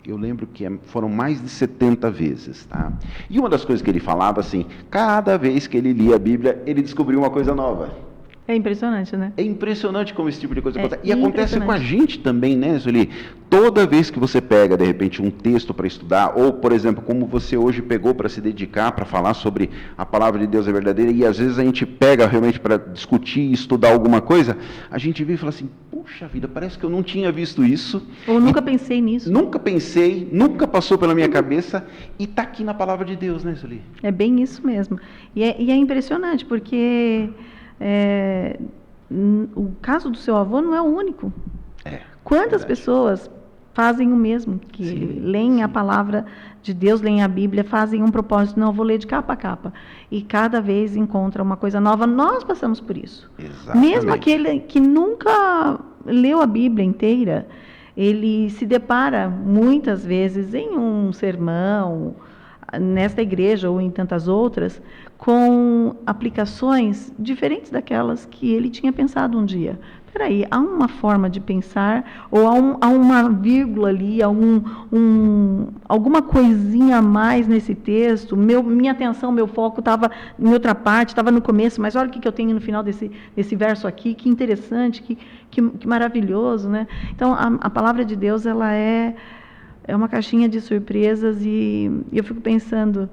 eu lembro que foram mais de 70 vezes, tá? E uma das coisas que ele falava, assim, cada vez que ele lia a Bíblia, ele descobriu uma coisa nova. É impressionante, né? É impressionante como esse tipo de coisa acontece. E acontece com a gente também, né, Sueli? Toda vez que você pega, de repente, um texto para estudar, ou, por exemplo, como você hoje pegou para se dedicar, para falar sobre a palavra de Deus é verdadeira, e às vezes a gente pega realmente para discutir e estudar alguma coisa, a gente vê e fala assim, puxa vida, parece que eu não tinha visto isso. Ou nunca pensei nisso. Nunca pensei, nunca passou pela minha cabeça, e está aqui na palavra de Deus, né, Sueli? É bem isso mesmo. E é impressionante, porque... o caso do seu avô não é o único. Quantas pessoas fazem o mesmo, que leem a palavra de Deus, leem a Bíblia, fazem um propósito, não, eu vou ler de capa a capa, e cada vez encontra uma coisa nova. Nós passamos por isso. Exatamente. Mesmo aquele que nunca leu a Bíblia inteira, ele se depara muitas vezes em um sermão, nesta igreja ou em tantas outras, com aplicações diferentes daquelas que ele tinha pensado um dia. Espera aí, há uma forma de pensar, ou há uma vírgula ali, alguma coisinha a mais nesse texto, minha atenção, meu foco estava em outra parte, estava no começo, mas olha o que eu tenho no final desse verso aqui, que interessante, que maravilhoso, né? Então, a palavra de Deus, ela é uma caixinha de surpresas, e eu fico pensando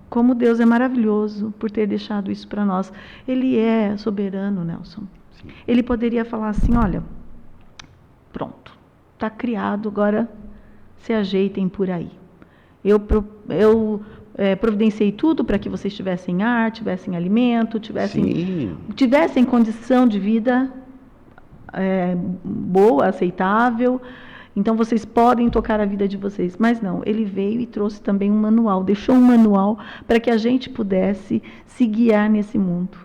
como Deus é maravilhoso por ter deixado isso para nós. Ele é soberano, Nelson. Sim. Ele poderia falar assim, olha, pronto, está criado, agora se ajeitem por aí. Eu providenciei tudo para que vocês tivessem ar, tivessem alimento, tivessem condição de vida boa, aceitável. Então, vocês podem tocar a vida de vocês. Mas não, ele veio e trouxe também um manual, deixou um manual para que a gente pudesse se guiar nesse mundo.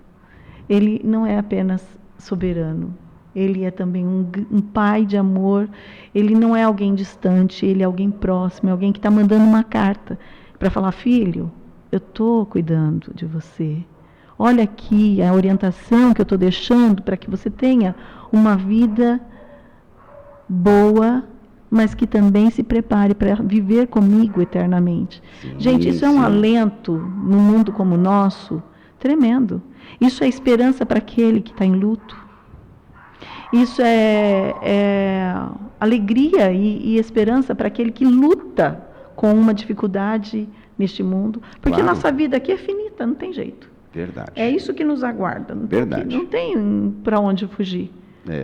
Ele não é apenas soberano, ele é também um pai de amor. Ele não é alguém distante, ele é alguém próximo, é alguém que está mandando uma carta para falar: filho, eu estou cuidando de você. Olha aqui a orientação que eu estou deixando para que você tenha uma vida boa, mas que também se prepare para viver comigo eternamente. Sim, gente, isso é um alento num mundo como o nosso, tremendo. Isso é esperança para aquele que está em luto. Isso é alegria e esperança para aquele que luta com uma dificuldade neste mundo. Porque nossa vida aqui é finita, não tem jeito. Verdade. É isso que nos aguarda. Não tem para onde fugir.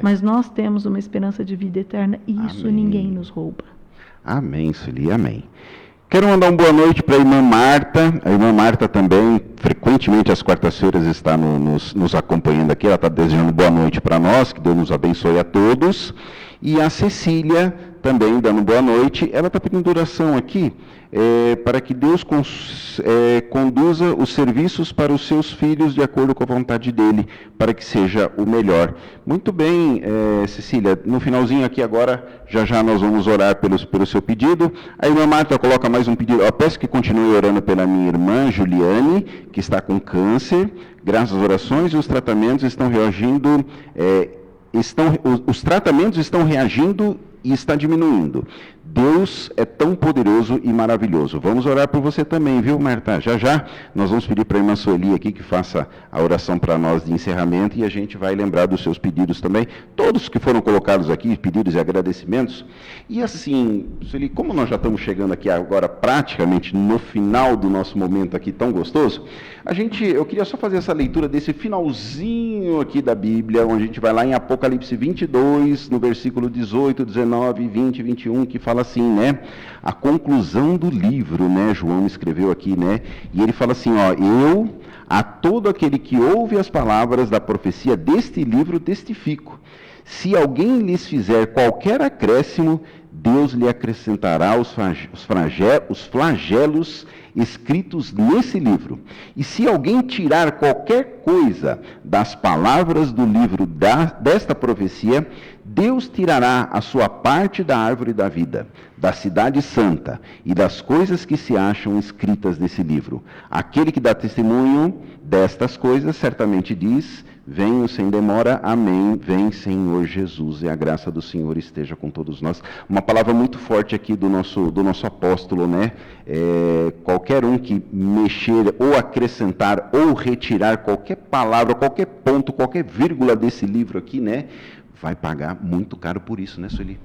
Mas nós temos uma esperança de vida eterna e isso ninguém nos rouba. Amém, Sueli, amém. Quero mandar uma boa noite para a irmã Marta. A irmã Marta também, frequentemente às quartas-feiras, está nos acompanhando aqui. Ela está desejando boa noite para nós, que Deus nos abençoe a todos. E a Cecília também dando boa noite. Ela está pedindo oração aqui para que Deus conduza os serviços para os seus filhos de acordo com a vontade dele, para que seja o melhor. Muito bem, Cecília, no finalzinho aqui agora, já nós vamos orar pelo seu pedido. A irmã Marta coloca mais um pedido. Eu peço que continue orando pela minha irmã Juliane, que está com câncer. Graças às orações e os tratamentos estão reagindo, os tratamentos estão reagindo e está diminuindo. Deus é tão poderoso e maravilhoso. Vamos orar por você também, viu, Marta? Já nós vamos pedir para a irmã Sueli aqui que faça a oração para nós de encerramento e a gente vai lembrar dos seus pedidos também. Todos que foram colocados aqui, pedidos e agradecimentos. E assim, Sueli, como nós já estamos chegando aqui agora praticamente no final do nosso momento aqui tão gostoso, eu queria só fazer essa leitura desse finalzinho aqui da Bíblia, onde a gente vai lá em Apocalipse 22, no versículo 18, 19, 20 e 21, que fala assim, né? A conclusão do livro, né? João escreveu aqui, né? E ele fala assim, eu, a todo aquele que ouve as palavras da profecia deste livro, testifico. Se alguém lhes fizer qualquer acréscimo, Deus lhe acrescentará os flagelos escritos nesse livro. E se alguém tirar qualquer coisa das palavras do livro desta profecia, Deus tirará a sua parte da árvore da vida, da cidade santa e das coisas que se acham escritas nesse livro. Aquele que dá testemunho destas coisas certamente diz: venho sem demora, amém, vem Senhor Jesus, e a graça do Senhor esteja com todos nós. Uma palavra muito forte aqui do nosso apóstolo, né? Qualquer um que mexer ou acrescentar ou retirar qualquer palavra, qualquer ponto, qualquer vírgula desse livro aqui, né? Vai pagar muito caro por isso, né, Sueli?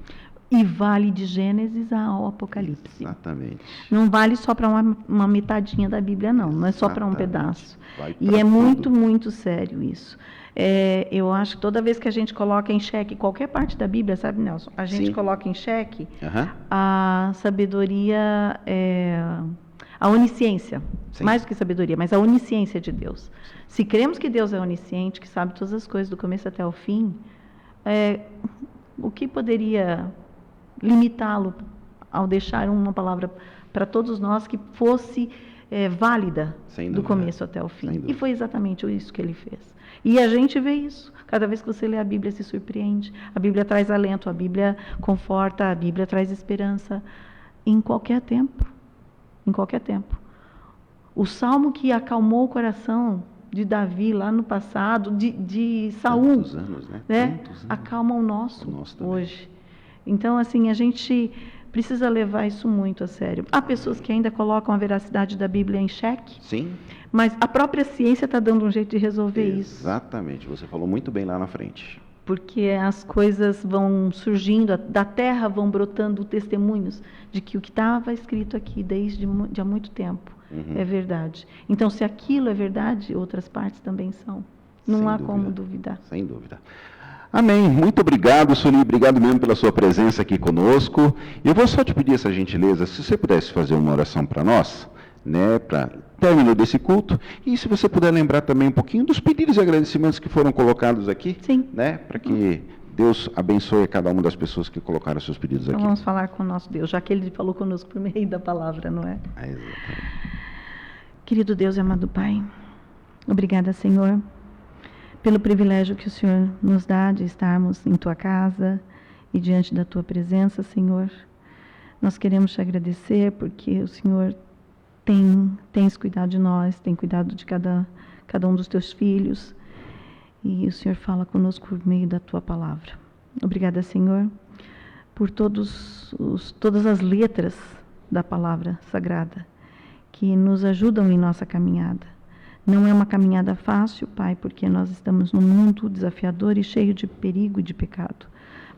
E vale de Gênesis ao Apocalipse. Exatamente. Não vale só para uma metadinha da Bíblia, não é só para um pedaço. E é muito, muito sério isso. Eu acho que toda vez que a gente coloca em xeque qualquer parte da Bíblia, sabe, Nelson? A gente coloca em xeque a sabedoria, a onisciência. Sim. Mais do que sabedoria, mas a onisciência de Deus. Se cremos que Deus é onisciente, que sabe todas as coisas do começo até o fim, o que poderia limitá-lo ao deixar uma palavra para todos nós que fosse válida do começo até o fim? E foi exatamente isso que ele fez. E a gente vê isso. Cada vez que você lê a Bíblia, se surpreende. A Bíblia traz alento, a Bíblia conforta, a Bíblia traz esperança em qualquer tempo. Em qualquer tempo. O salmo que acalmou o coração de Davi lá no passado, de Saul, tantos anos, né? Acalma o nosso hoje. Então, assim, a gente precisa levar isso muito a sério. Há pessoas que ainda colocam a veracidade da Bíblia em xeque. Sim. Mas a própria ciência está dando um jeito de resolver isso. Exatamente, você falou muito bem lá na frente. Porque as coisas vão surgindo, da terra vão brotando testemunhos de que o que estava escrito aqui desde há muito tempo é verdade. Então, se aquilo é verdade, outras partes também são. Não há como duvidar. Sem dúvida. Amém. Muito obrigado, Sueli. Obrigado mesmo pela sua presença aqui conosco. Eu vou só te pedir essa gentileza, se você pudesse fazer uma oração para nós, né, para término desse culto, e se você puder lembrar também um pouquinho dos pedidos e agradecimentos que foram colocados aqui, Sim. né, para que Deus abençoe cada uma das pessoas que colocaram seus pedidos Então aqui. vamos falar com o nosso Deus, já que Ele falou conosco por meio da palavra, não é? Exatamente. Querido Deus e amado Pai, obrigada, Senhor, pelo privilégio que o Senhor nos dá de estarmos em Tua casa e diante da Tua presença, Senhor. Nós queremos te agradecer porque o Senhor tens cuidado de nós, tem cuidado de cada um dos Teus filhos, e o Senhor fala conosco por meio da Tua palavra. Obrigada, Senhor, por todas as letras da palavra sagrada que nos ajudam em nossa caminhada. Não é uma caminhada fácil, Pai, porque nós estamos num mundo desafiador e cheio de perigo e de pecado.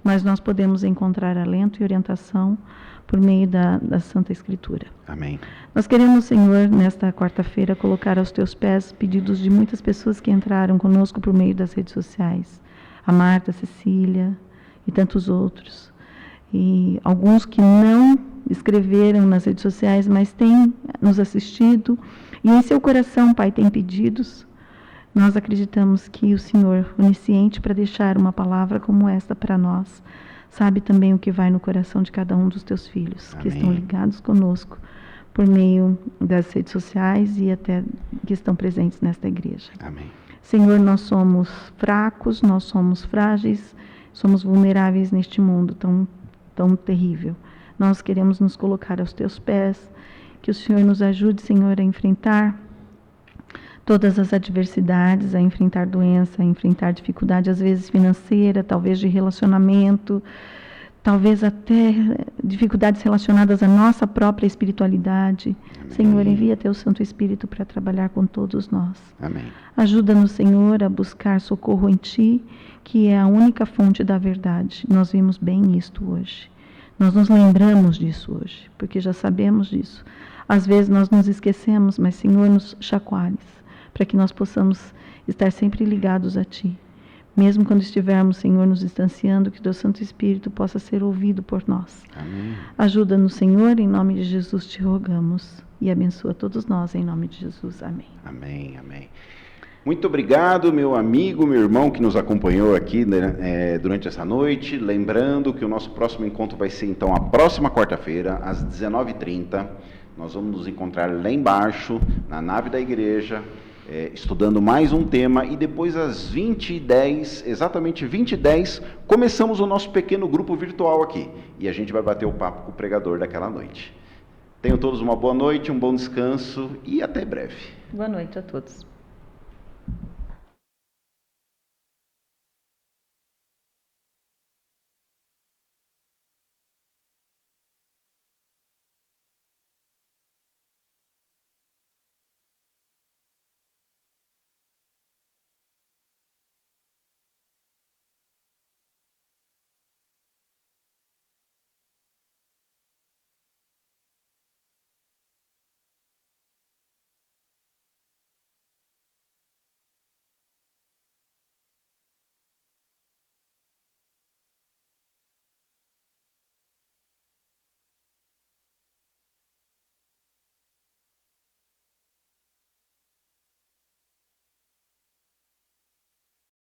Mas nós podemos encontrar alento e orientação por meio da Santa Escritura. Amém. Nós queremos, Senhor, nesta quarta-feira, colocar aos Teus pés pedidos de muitas pessoas que entraram conosco por meio das redes sociais. A Marta, a Cecília e tantos outros. E alguns que não escreveram nas redes sociais, mas têm nos assistido. E em seu coração, Pai, tem pedidos. Nós acreditamos que o Senhor, onisciente para deixar uma palavra como esta para nós, sabe também o que vai no coração de cada um dos Teus filhos, Amém. que estão ligados conosco por meio das redes sociais e até que estão presentes nesta igreja. Amém. Senhor, nós somos fracos, nós somos frágeis, somos vulneráveis neste mundo tão terrível. Nós queremos nos colocar aos Teus pés, que o Senhor nos ajude, Senhor, a enfrentar todas as adversidades, a enfrentar doença, a enfrentar dificuldade, às vezes financeira, talvez de relacionamento, talvez até dificuldades relacionadas à nossa própria espiritualidade. Amém. Senhor, envia Teu Santo Espírito para trabalhar com todos nós. Amém. Ajuda-nos, Senhor, a buscar socorro em Ti, que é a única fonte da verdade. Nós vimos bem isto hoje. Nós nos lembramos disso hoje, porque já sabemos disso. Às vezes nós nos esquecemos, mas, Senhor, nos chacoalhes, para que nós possamos estar sempre ligados a Ti. Mesmo quando estivermos, Senhor, nos distanciando, que Teu Santo Espírito possa ser ouvido por nós. Amém. Ajuda-nos, Senhor, em nome de Jesus te rogamos. E abençoa todos nós, em nome de Jesus. Amém. Amém, amém. Muito obrigado, meu amigo, meu irmão que nos acompanhou aqui, né, durante essa noite. Lembrando que o nosso próximo encontro vai ser, então, a próxima quarta-feira, às 19h30. Nós vamos nos encontrar lá embaixo, na nave da igreja, estudando mais um tema. E depois, às 20h10, exatamente 20h10, começamos o nosso pequeno grupo virtual aqui. E a gente vai bater o papo com o pregador daquela noite. Tenham todos uma boa noite, um bom descanso e até breve. Boa noite a todos.